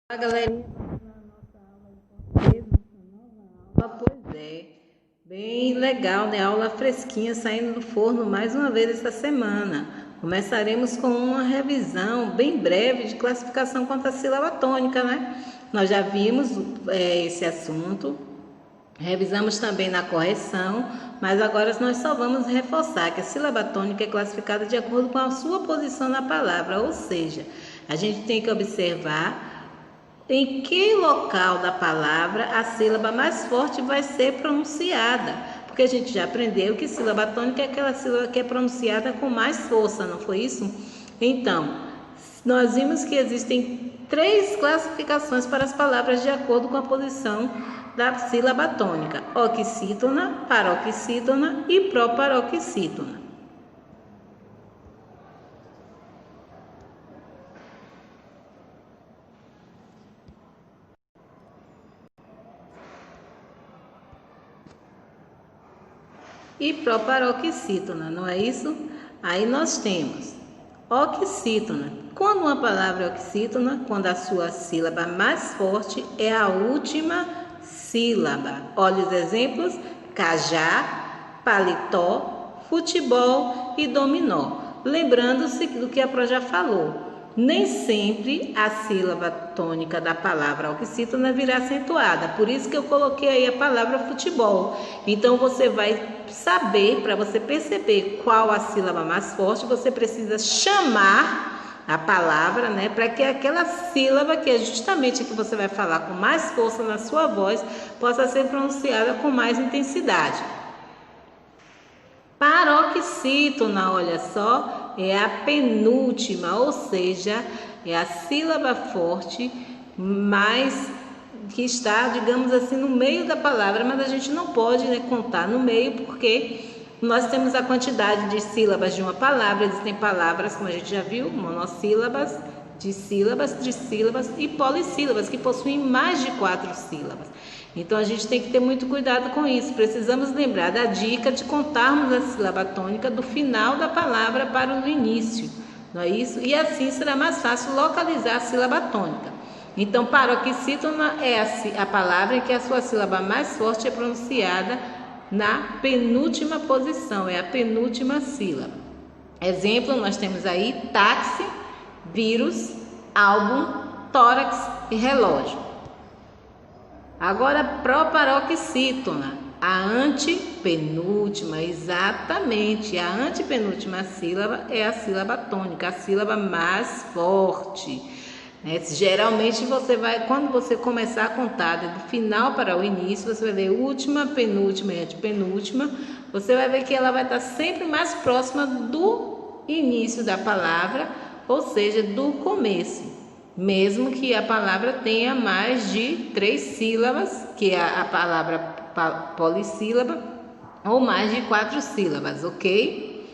Olá, galerinha, na nossa aula de português, nossa nova aula, pois é, bem legal, né? Aula fresquinha saindo do forno mais uma vez essa semana. Começaremos com uma revisão bem breve de classificação quanto à sílaba tônica, né? Nós já vimos esse assunto, revisamos também na correção, mas agora nós só vamos reforçar que a sílaba tônica é classificada de acordo com a sua posição na palavra, ou seja, a gente tem que observar em que local da palavra a sílaba mais forte vai ser pronunciada. Porque a gente já aprendeu que sílaba tônica é aquela sílaba que é pronunciada com mais força, não foi isso? Então, nós vimos que existem 3 classificações para as palavras de acordo com a posição da sílaba tônica: oxítona, paroxítona e proparoxítona. E proparoxítona, não é isso? Aí nós temos oxítona. Quando uma palavra é oxítona, quando a sua sílaba mais forte é a última sílaba. Olha os exemplos: cajá, paletó, futebol e dominó. Lembrando-se do que a Pro já falou. Nem sempre a sílaba tônica da palavra oxítona virá acentuada. Por isso que eu coloquei aí a palavra futebol. Então você vai saber, para você perceber qual a sílaba mais forte, você precisa chamar a palavra, né, para que aquela sílaba, que é justamente a que você vai falar com mais força na sua voz, possa ser pronunciada com mais intensidade. Paroxítona, olha só, é a penúltima, ou seja, é a sílaba forte, mas que está, digamos assim, no meio da palavra, mas a gente não pode, né, contar no meio, porque nós temos a quantidade de sílabas de uma palavra. Existem palavras, como a gente já viu, monossílabas, trissílabas e polissílabas, que possuem mais de 4 sílabas. Então a gente tem que ter muito cuidado com isso. Precisamos lembrar da dica de contarmos a sílaba tônica do final da palavra para o início, não é isso? E assim será mais fácil localizar a sílaba tônica. Então, paroxítona é a palavra em que a sua sílaba mais forte é pronunciada na penúltima posição, é a penúltima sílaba. Exemplo, nós temos aí táxi, vírus, álbum, tórax e relógio. Agora, proparoxítona, a antepenúltima, exatamente, a antepenúltima sílaba é a sílaba tônica, a sílaba mais forte. Geralmente você vai, quando você começar a contar do final para o início, você vai ler última, penúltima e antepenúltima, você vai ver que ela vai estar sempre mais próxima do início da palavra, ou seja, do começo. Mesmo que a palavra tenha mais de 3 sílabas, que é a palavra polissílaba, ou mais de 4 sílabas, ok?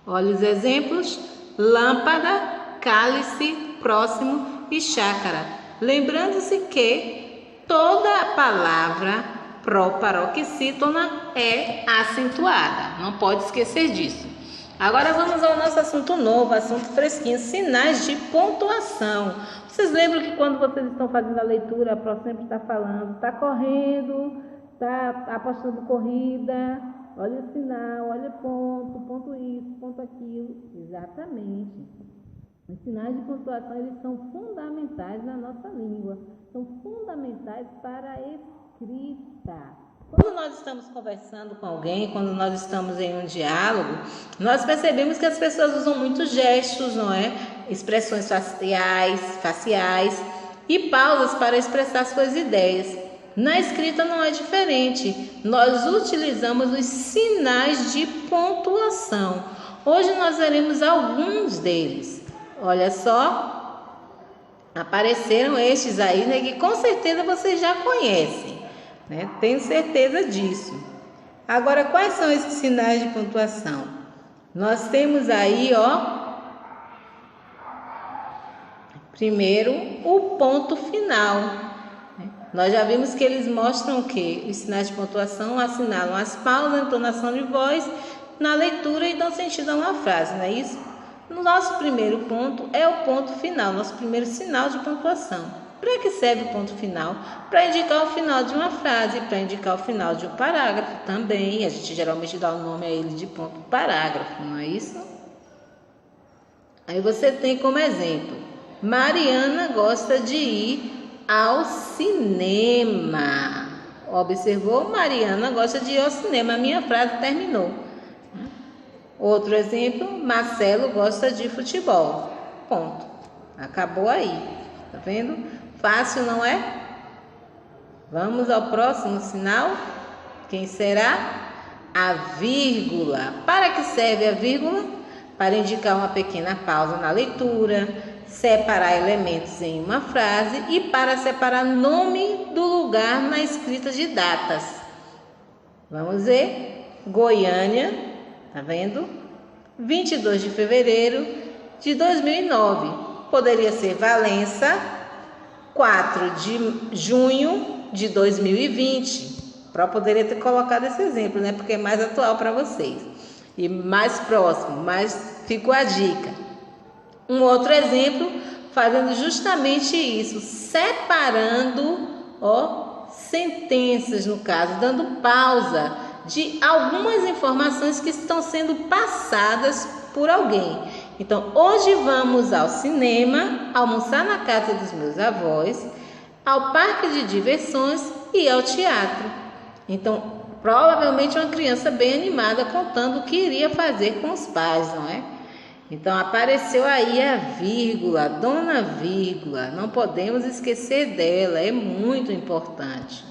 Olha os exemplos: lâmpada, cálice, próximo e chácara. Lembrando-se que toda a palavra proparoxítona é acentuada, não pode esquecer disso. Agora vamos ao nosso assunto novo, assunto fresquinho: sinais de pontuação. Vocês lembram que quando vocês estão fazendo a leitura, a Pro sempre está falando, está correndo, está apostando corrida, olha o sinal, olha ponto, ponto isso, ponto aquilo. Exatamente. Os sinais de pontuação, eles são fundamentais na nossa língua, são fundamentais para a escrita. Quando nós estamos conversando com alguém, quando nós estamos em um diálogo, nós percebemos que as pessoas usam muitos gestos, não é? Expressões faciais e pausas para expressar suas ideias. Na escrita não é diferente. Nós utilizamos os sinais de pontuação. Hoje nós veremos alguns deles. Olha só, apareceram estes aí, né, que com certeza vocês já conhecem. Tenho certeza disso. Agora, quais são esses sinais de pontuação? Nós temos aí, primeiro, o ponto final. Nós já vimos que eles mostram o quê? Os sinais de pontuação assinalam as pausas, a entonação de voz na leitura e dão sentido a uma frase, não é isso? No nosso primeiro ponto é o ponto final, nosso primeiro sinal de pontuação. Para que serve o ponto final? Para indicar o final de uma frase, para indicar o final de um parágrafo também. A gente geralmente dá o nome a ele de ponto parágrafo, não é isso? Aí você tem como exemplo: Mariana gosta de ir ao cinema. Observou? Mariana gosta de ir ao cinema. A minha frase terminou. Outro exemplo: Marcelo gosta de futebol. Ponto. Acabou aí. Tá vendo? Fácil, não é? Vamos ao próximo sinal. Quem será? A vírgula. Para que serve a vírgula? Para indicar uma pequena pausa na leitura, separar elementos em uma frase e para separar nome do lugar na escrita de datas. Vamos ver? Goiânia, tá vendo? 22 de fevereiro de 2009. Poderia ser Valença, 4 de junho de 2020. Para poderia ter colocado esse exemplo, né? Porque é mais atual para vocês. E mais próximo, mas ficou a dica. Um outro exemplo, fazendo justamente isso, separando, sentenças no caso, dando pausa de algumas informações que estão sendo passadas por alguém. Então, hoje vamos ao cinema, almoçar na casa dos meus avós, ao parque de diversões e ao teatro. Então, provavelmente uma criança bem animada contando o que iria fazer com os pais, não é? Então, apareceu aí a vírgula, a dona vírgula. Não podemos esquecer dela, é muito importante.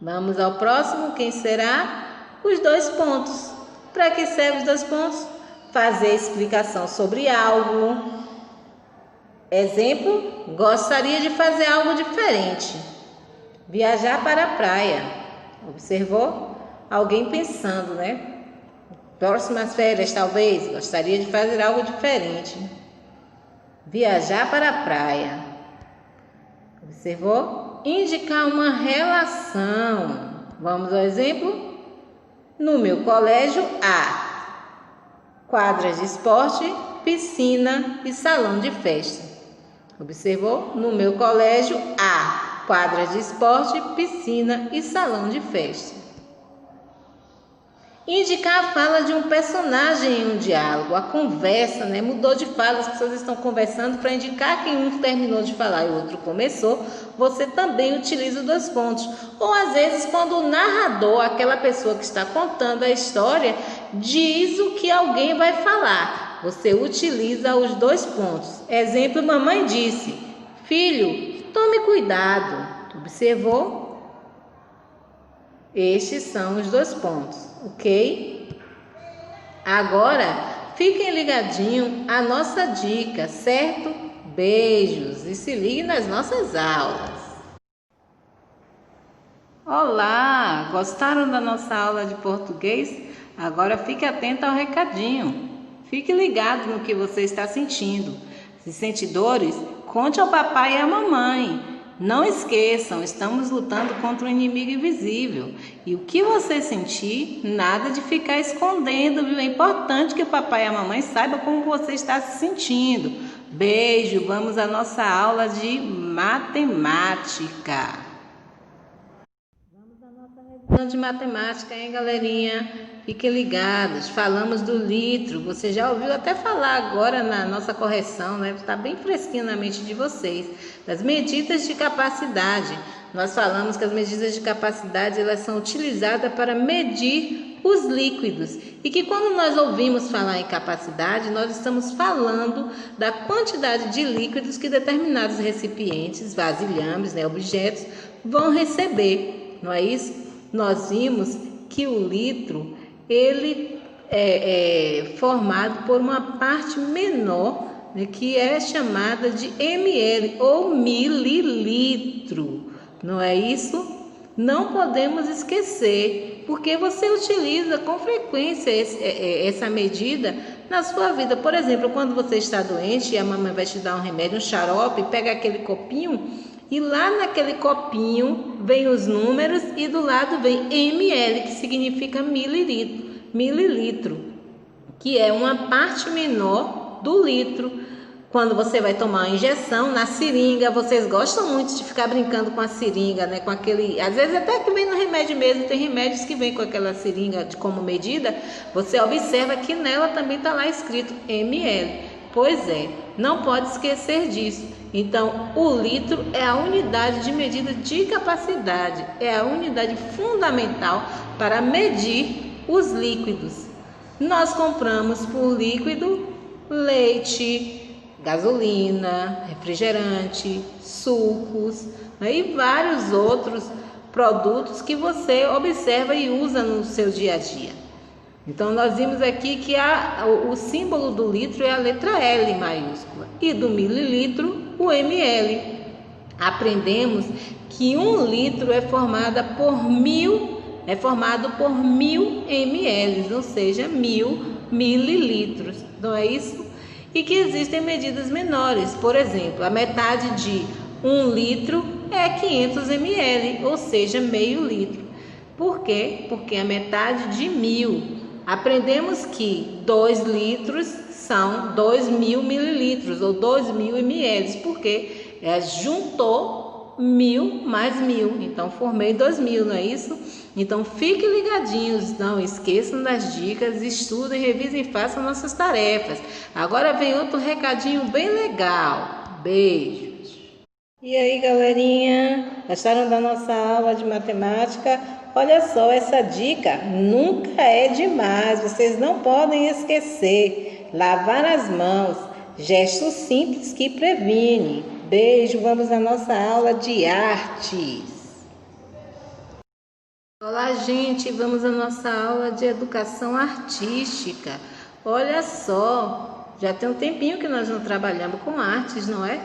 Vamos ao próximo, quem será? Os 2 pontos. Para que servem os 2 pontos? Fazer explicação sobre algo. Exemplo, gostaria de fazer algo diferente. Viajar para a praia. Observou? Alguém pensando, né? Próximas férias, talvez, gostaria de fazer algo diferente. Viajar para a praia. Observou? Indicar uma relação. Vamos ao exemplo? No meu colégio há quadras de esporte, piscina e salão de festa. Observou? No meu colégio há quadras de esporte, piscina e salão de festa. Indicar a fala de um personagem em um diálogo, a conversa, né? Mudou de fala, as pessoas estão conversando para indicar que um terminou de falar e o outro começou. Você também utiliza os 2 pontos. Ou às vezes quando o narrador, aquela pessoa que está contando a história, diz o que alguém vai falar, você utiliza os 2 pontos. Exemplo, mamãe disse: filho, tome cuidado. Observou? Estes são os 2 pontos, ok? Agora, fiquem ligadinhos à nossa dica, certo? Beijos e se liguem nas nossas aulas. Olá, gostaram da nossa aula de português? Agora fique atento ao recadinho. Fique ligado no que você está sentindo. Se sente dores, conte ao papai e à mamãe. Não esqueçam, estamos lutando contra um inimigo invisível. E o que você sentir, nada de ficar escondendo, viu? É importante que o papai e a mamãe saibam como você está se sentindo. Beijo, vamos à nossa aula de matemática. Vamos à nossa revisão de matemática, hein, galerinha? Fiquem ligados, falamos do litro, você já ouviu até falar agora na nossa correção, né? Está bem fresquinho na mente de vocês. Das medidas de capacidade, nós falamos que as medidas de capacidade elas são utilizadas para medir os líquidos e que quando nós ouvimos falar em capacidade, nós estamos falando da quantidade de líquidos que determinados recipientes, vasilhames, né, objetos, vão receber, não é isso? Nós vimos que o litro ele é formado por uma parte menor, né, que é chamada de ml ou mililitro, não é isso? Não podemos esquecer, porque você utiliza com frequência essa medida na sua vida. Por exemplo, quando você está doente e a mamãe vai te dar um remédio, um xarope, pega aquele copinho e lá naquele copinho vem os números e do lado vem ml, que significa mililitro, que é uma parte menor do litro. Quando você vai tomar uma injeção na seringa, vocês gostam muito de ficar brincando com a seringa, né? Com aquele, às vezes até que vem no remédio mesmo, tem remédios que vem com aquela seringa como medida. Você observa que nela também está lá escrito ml. Pois é, não pode esquecer disso. Então, o litro é a unidade de medida de capacidade, é a unidade fundamental para medir os líquidos. Nós compramos por líquido leite, gasolina, refrigerante, sucos, né, e vários outros produtos que você observa e usa no seu dia a dia. Então, nós vimos aqui que o símbolo do litro é a letra L maiúscula e do mililitro o ml. Aprendemos que 1 litro é formado por 1000 ml, ou seja, 1000 mililitros. Não é isso? E que existem medidas menores. Por exemplo, a metade de 1 litro é 500 ml, ou seja, meio litro. Por quê? Porque a metade de 1000. Aprendemos que 2 litros são 2000 mililitros, ou 2000 ml, porque juntou 1000 mais 1000. Então, formei 2000, não é isso? Então, fiquem ligadinhos, não esqueçam das dicas, estudem, revisem e façam nossas tarefas. Agora vem outro recadinho bem legal. Beijos! E aí, galerinha? Gostaram da nossa aula de matemática? Olha só, essa dica nunca é demais, vocês não podem esquecer. Lavar as mãos, gesto simples que previne. Beijo, vamos à nossa aula de artes. Olá, gente, vamos à nossa aula de educação artística. Olha só, já tem um tempinho que nós não trabalhamos com artes, não é?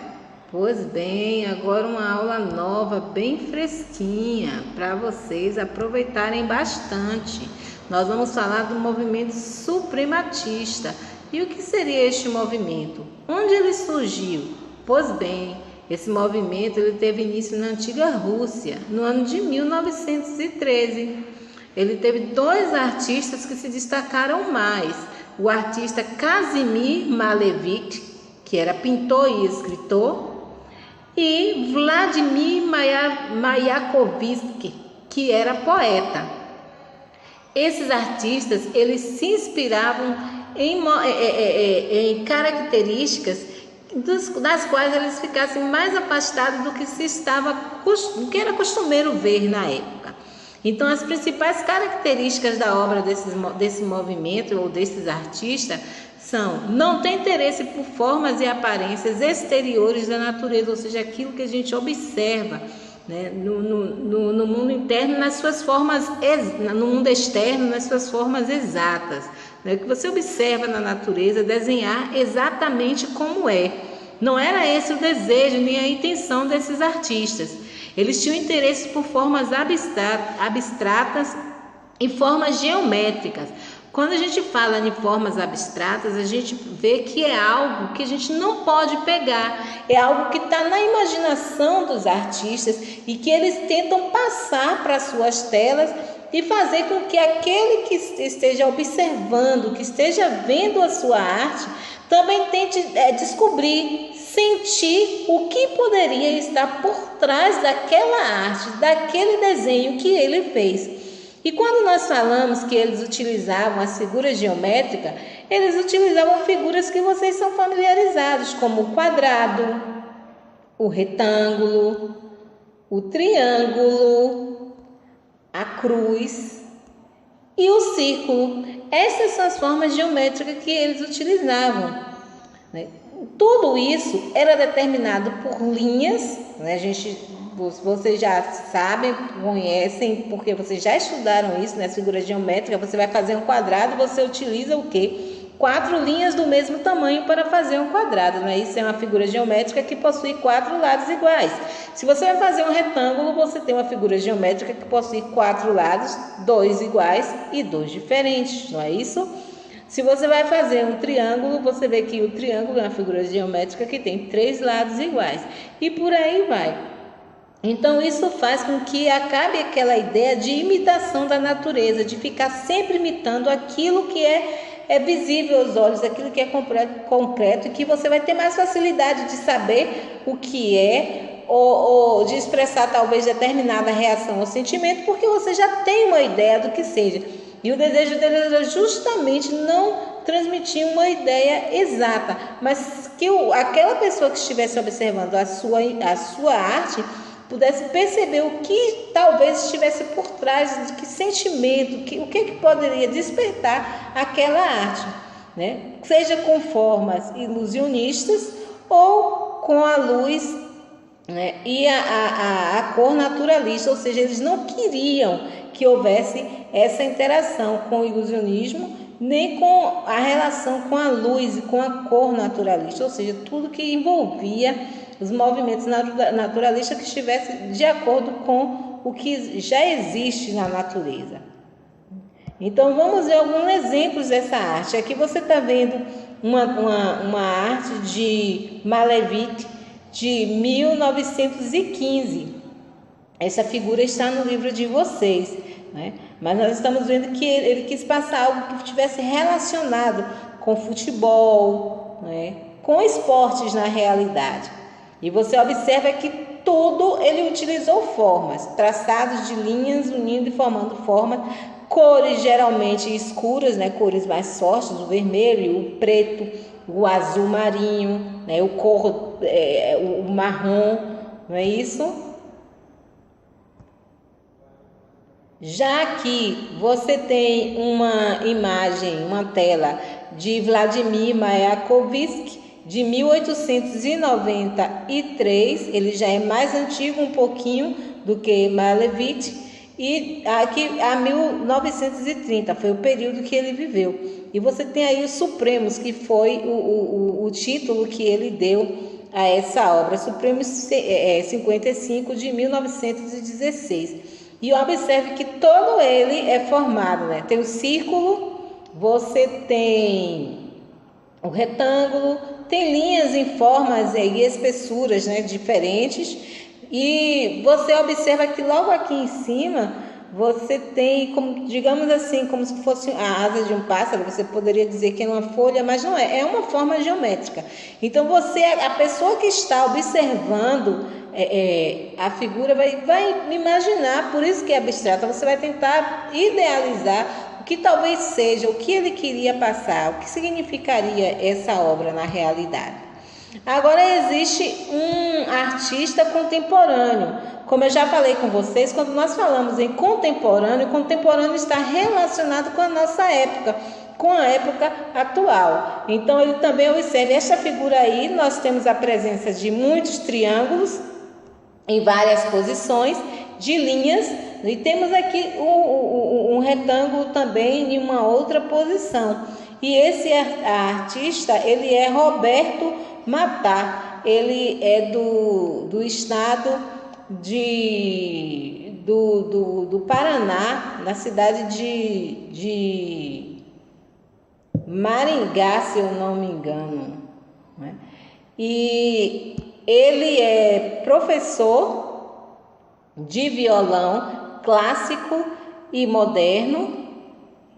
Pois bem, agora uma aula nova, bem fresquinha, para vocês aproveitarem bastante. Nós vamos falar do movimento suprematista. E o que seria este movimento? Onde ele surgiu? Pois bem, esse movimento ele teve início na antiga Rússia, no ano de 1913. Ele teve 2 artistas que se destacaram mais. O artista Kazimir Malevich, que era pintor e escritor, e Vladimir Mayakovsky, que era poeta. Esses artistas eles se inspiravam em características das quais eles ficassem mais afastados do que era costumeiro ver na época. Então, as principais características da obra desse movimento ou desses artistas são: não ter interesse por formas e aparências exteriores da natureza, ou seja, aquilo que a gente observa, né, no mundo interno, nas suas formas, no mundo externo, nas suas formas exatas. Né, que você observa na natureza, desenhar exatamente como é. Não era esse o desejo nem a intenção desses artistas. Eles tinham interesse por formas abstratas e formas geométricas. Quando a gente fala em formas abstratas, a gente vê que é algo que a gente não pode pegar, é algo que está na imaginação dos artistas e que eles tentam passar para suas telas e fazer com que aquele que esteja observando, que esteja vendo a sua arte, também tente descobrir, sentir o que poderia estar por trás daquela arte, daquele desenho que ele fez. E quando nós falamos que eles utilizavam as figuras geométricas, eles utilizavam figuras que vocês são familiarizados, como o quadrado, o retângulo, o triângulo, a cruz e o círculo. Essas são as formas geométricas que eles utilizavam, né? Tudo isso era determinado por linhas, né? Vocês já sabem, conhecem, porque vocês já estudaram isso, né? Figuras geométricas, você vai fazer um quadrado, você utiliza o quê? 4 linhas do mesmo tamanho para fazer um quadrado, né? Isso é uma figura geométrica que possui 4 lados iguais. Se você vai fazer um retângulo, você tem uma figura geométrica que possui 4 lados, 2 iguais e 2 diferentes, não é isso? Se você vai fazer um triângulo, você vê que o triângulo é uma figura geométrica que tem 3 lados iguais. E por aí vai. Então, isso faz com que acabe aquela ideia de imitação da natureza, de ficar sempre imitando aquilo que é é visível aos olhos, aquilo que é concreto, e que você vai ter mais facilidade de saber o que é, ou de expressar talvez determinada reação ou sentimento, porque você já tem uma ideia do que seja. E o desejo dele era justamente não transmitir uma ideia exata, mas que aquela pessoa que estivesse observando a sua arte pudesse perceber o que talvez estivesse por trás, de que sentimento, o que poderia despertar aquela arte, né? Seja com formas ilusionistas ou com a luz, né? E a cor naturalista, ou seja, eles não queriam que houvesse essa interação com o ilusionismo, nem com a relação com a luz e com a cor naturalista, ou seja, tudo que envolvia os movimentos naturalistas que estivessem de acordo com o que já existe na natureza. Então vamos ver alguns exemplos dessa arte. Aqui você está vendo uma arte de Malevich de 1915. Essa figura está no livro de vocês, né? Mas nós estamos vendo que ele quis passar algo que estivesse relacionado com futebol, né? Com esportes na realidade. E você observa que tudo ele utilizou formas, traçados de linhas unindo e formando formas, cores geralmente escuras, né? Cores mais fortes, o vermelho, o preto, o azul marinho, né? O marrom, não é isso? Já aqui você tem uma imagem, uma tela de Vladimir Mayakovsky, de 1893, ele já é mais antigo um pouquinho do que Malevich, e aqui a 1930, foi o período que ele viveu. E você tem aí os Supremos, que foi o título que ele deu a essa obra, Supremos 55 de 1916. E observe que todo ele é formado, né? Tem o círculo, você tem o retângulo, tem linhas em formas e espessuras, né, diferentes. E você observa que logo aqui em cima você tem, como, digamos assim, como se fosse a asa de um pássaro. Você poderia dizer que é uma folha, mas não é, é uma forma geométrica. Então a pessoa que está observando a figura vai imaginar, por isso que é abstrata. Você vai tentar idealizar o que talvez seja, o que ele queria passar, o que significaria essa obra na realidade. Agora existe um artista contemporâneo. Como eu já falei com vocês, quando nós falamos em contemporâneo, o contemporâneo está relacionado com a nossa época, com a época atual. Então ele também observa esta figura aí. Nós temos a presença de muitos triângulos em várias posições, de linhas, e temos aqui um retângulo também em uma outra posição. E esse artista, ele é Roberto Matar, ele é do estado do Paraná, na cidade de Maringá, se eu não me engano, né? E ele é professor de violão clássico e moderno,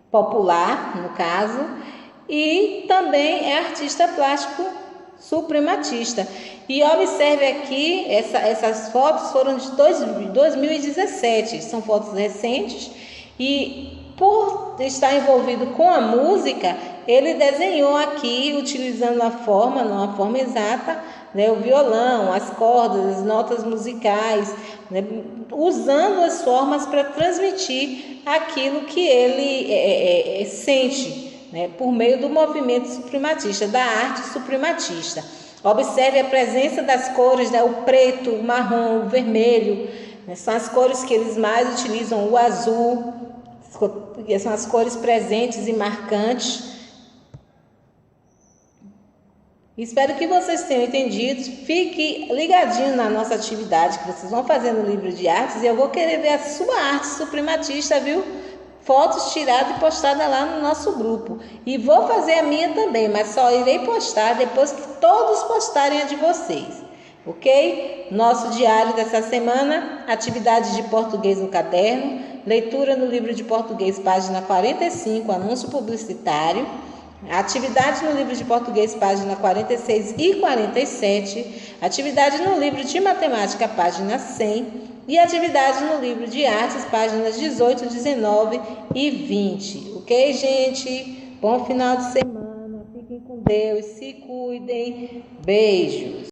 popular no caso, e também é artista plástico suprematista. E observe aqui, essas fotos foram de 2017, são fotos recentes, e por estar envolvido com a música, ele desenhou aqui, utilizando a forma, não a forma exata, né, o violão, as cordas, as notas musicais, né, usando as formas para transmitir aquilo que ele sente, né, por meio do movimento suprematista, da arte suprematista. Observe a presença das cores, né, o preto, o marrom, o vermelho, né, são as cores que eles mais utilizam, o azul, são as cores presentes e marcantes. Espero que vocês tenham entendido. Fique ligadinho na nossa atividade que vocês vão fazer no livro de artes, e eu vou querer ver a sua arte suprematista, viu? Fotos tiradas e postadas lá no nosso grupo. E vou fazer a minha também, mas só irei postar depois que todos postarem a de vocês. Ok? Nosso diário dessa semana, atividade de português no caderno, leitura no livro de português, página 45, anúncio publicitário. Atividade no livro de português, página 46 e 47. Atividade no livro de matemática, página 100. E atividade no livro de artes, páginas 18, 19 e 20. Ok, gente? Bom final de semana. Fiquem com Deus. Se cuidem. Beijos.